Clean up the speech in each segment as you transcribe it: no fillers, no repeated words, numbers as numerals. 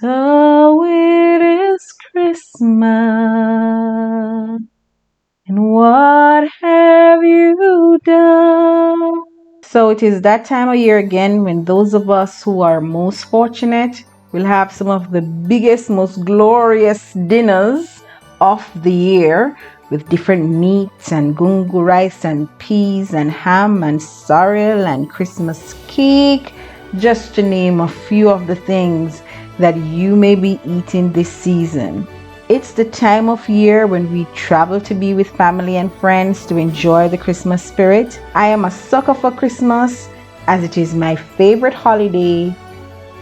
So it is Christmas, and what have you done? So it is that time of year again when those of us who are most fortunate will have some of the biggest, most glorious dinners of the year with different meats and gungu rice and peas and ham and sorrel and Christmas cake, just to name a few of the things that you may be eating this season. It's the time of year when we travel to be with family and friends to enjoy the Christmas spirit. I am a sucker for Christmas as it is my favorite holiday,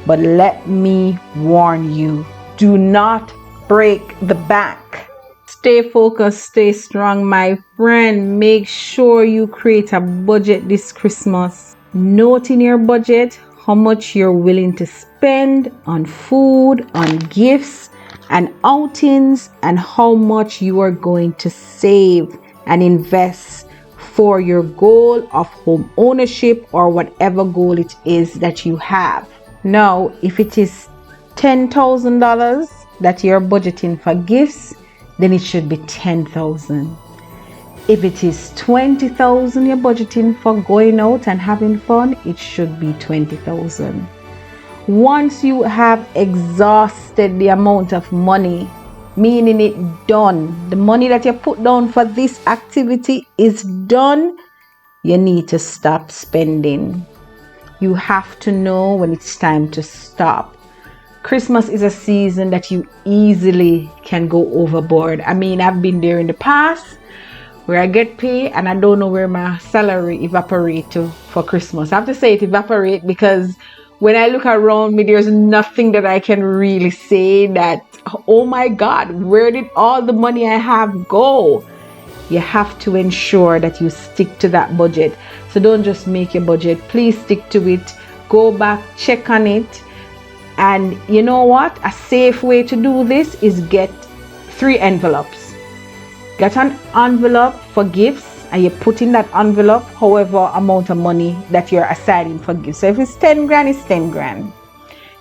but let me warn you, do not break the bank. Stay focused, stay strong, my friend. Make sure you create a budget this Christmas. Note in your budget how much you're willing to spend on food, on gifts, and outings, and how much you are going to save and invest for your goal of home ownership or whatever goal it is that you have. Now, if it is $10,000 that you're budgeting for gifts, then it should be 10,000. If it is 20,000 you're budgeting for going out and having fun, it should be 20,000. Once you have exhausted the amount of money, meaning it done, the money that you put down for this activity is done, you need to stop spending. You have to know when it's time to stop. Christmas is a season that you easily can go overboard. I mean, I've been there in the past where I get paid and I don't know where my salary evaporate to for Christmas. I have to say it evaporate because when I look around me, there's nothing that I can really say that, oh my God, where did all the money I have go? You have to ensure that you stick to that budget. So don't just make your budget. Please stick to it. Go back, check on it. And you know what? A safe way to do this is get 3 envelopes. Get an envelope for gifts and you put in that envelope however amount of money that you're assigning for gifts. So if it's 10 grand, it's 10 grand.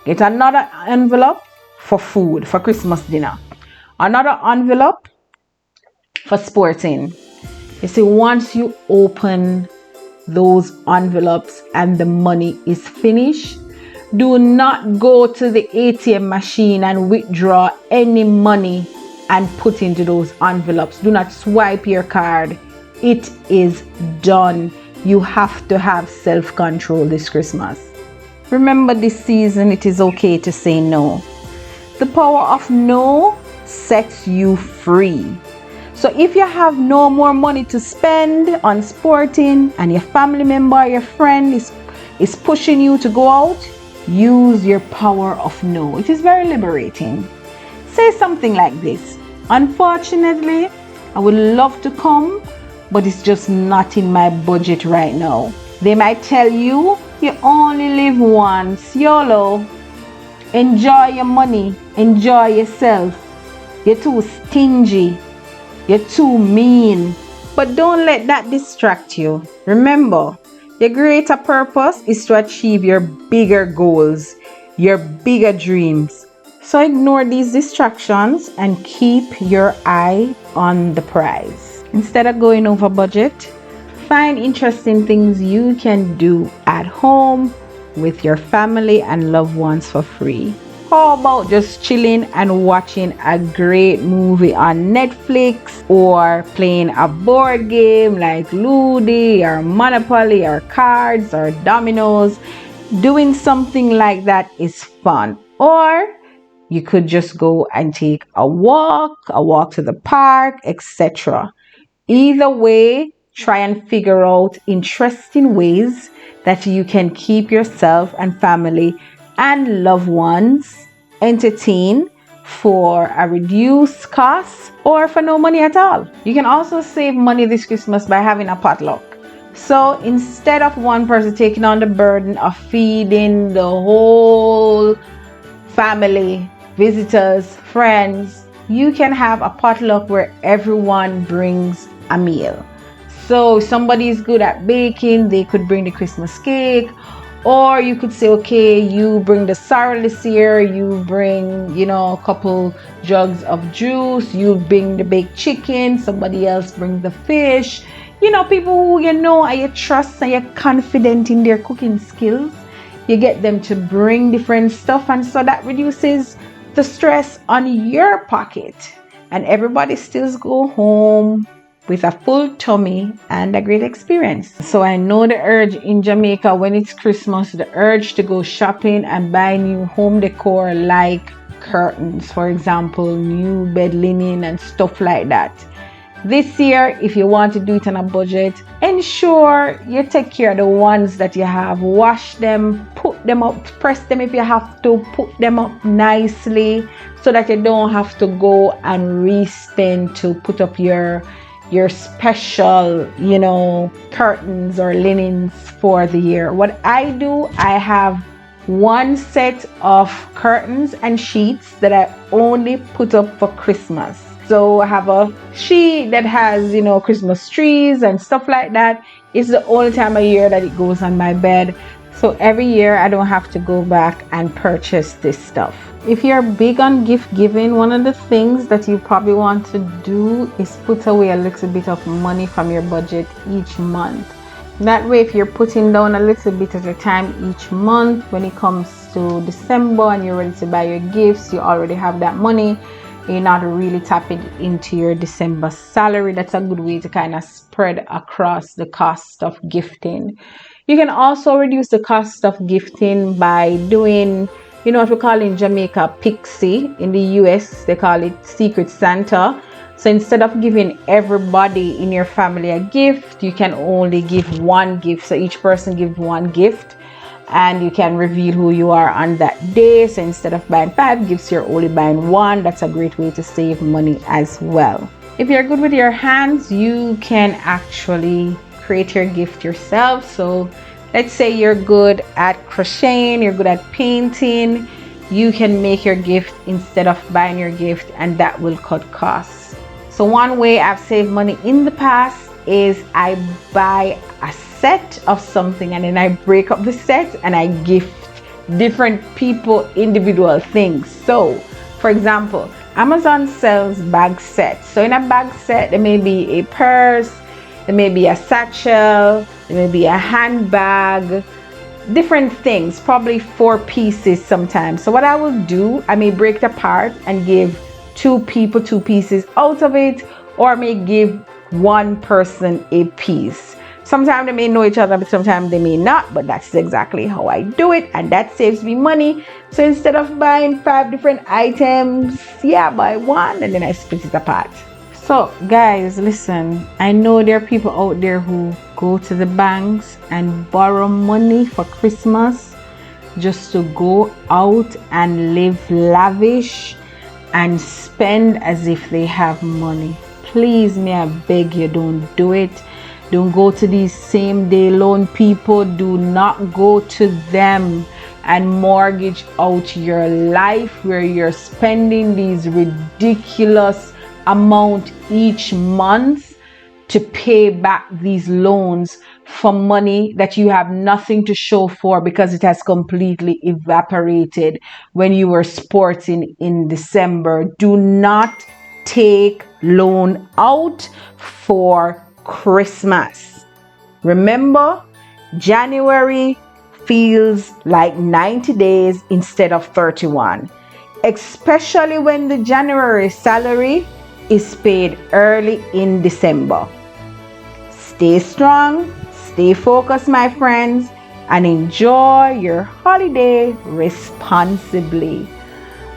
Get another envelope for food, for Christmas dinner. Another envelope for sporting. You see, once you open those envelopes and the money is finished, do not go to the ATM machine and withdraw any money and put into those envelopes. Do not swipe your card. It is done. You have to have self-control this Christmas. Remember, this season it is okay to say no. The power of no sets you free. So if you have no more money to spend on sporting and your family member, your friend is pushing you to go out, use your power of no. It is very liberating. Say something like this: unfortunately, I would love to come, but it's just not in my budget right now. They might tell you, you only live once, YOLO. Enjoy your money, enjoy yourself. You're too stingy, you're too mean. But don't let that distract you. Remember, your greater purpose is to achieve your bigger goals, your bigger dreams. So ignore these distractions and keep your eye on the prize. Instead of going over budget, find interesting things you can do at home with your family and loved ones for free. How about just chilling and watching a great movie on Netflix, or playing a board game like Ludi or Monopoly or cards or dominoes? Doing something like that is fun. Or you could just go and take a walk to the park, etc. Either way, try and figure out interesting ways that you can keep yourself and family and loved ones entertained for a reduced cost or for no money at all. You can also save money this Christmas by having a potluck. So instead of one person taking on the burden of feeding the whole family, visitors, friends, you can have a potluck where everyone brings a meal. So if somebody is good at baking, they could bring the Christmas cake, Or you could say, okay, you bring the sorrel this year, you bring, a couple jugs of juice, you bring the baked chicken, somebody else bring the fish. People who and you trust and you're confident in their cooking skills. You get them to bring different stuff, and so that reduces the stress on your pocket. And everybody still go home with a full tummy and a great experience. So I know the urge in Jamaica when it's Christmas, the urge to go shopping and buy new home decor like curtains, for example, new bed linen and stuff like that. This year, if you want to do it on a budget, ensure you take care of the ones that you have. Wash them, put them up, press them if you have to, put them up nicely so that you don't have to go and re-spend to put up your special, curtains or linens for the year. What I do, I have one set of curtains and sheets that I only put up for Christmas. So I have a sheet that has, Christmas trees and stuff like that. It's the only time of year that it goes on my bed. So every year I don't have to go back and purchase this stuff. If you're big on gift giving, one of the things that you probably want to do is put away a little bit of money from your budget each month. That way, if you're putting down a little bit at a time each month, when it comes to December and you're ready to buy your gifts, you already have that money. You're not really tapping into your December salary. That's a good way to kind of spread across the cost of gifting. You can also reduce the cost of gifting by doing, what we call in Jamaica Pixie. In the US, they call it Secret Santa. So instead of giving everybody in your family a gift, you can only give one gift. So each person gives one gift, and you can reveal who you are on that day. So instead of buying 5 gifts, you're only buying 1. That's a great way to save money as well. If you're good with your hands, you can actually create your gift yourself. So let's say you're good at crocheting, you're good at painting, you can make your gift instead of buying your gift, and that will cut costs. So one way I've saved money in the past is I buy a set of something and then I break up the set and I gift different people individual things. So for example, Amazon sells bag sets. So in a bag set, there may be a purse, there may be a satchel, there may be a handbag, different things, probably 4 pieces sometimes. So what I will do, I may break it apart and give 2 people 2 pieces out of it, or I may give 1 person a piece. Sometimes they may know each other, but sometimes they may not, but that's exactly how I do it, and that saves me money. So instead of buying 5 different items, I buy 1 and then I split it apart. So guys, listen, I know there are people out there who go to the banks and borrow money for Christmas just to go out and live lavish and spend as if they have money. Please, may I beg you, don't do it. Don't go to these same day loan people. Do not go to them and mortgage out your life where you're spending these ridiculous amount each month to pay back these loans for money that you have nothing to show for because it has completely evaporated when you were sporting in December. Do not take loan out for Christmas. Remember, January feels like 90 days instead of 31, especially when the January salary is paid early in December. Stay strong, stay focused, my friends, and enjoy your holiday responsibly.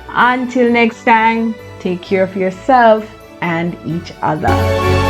Until next time, take care of yourself and each other.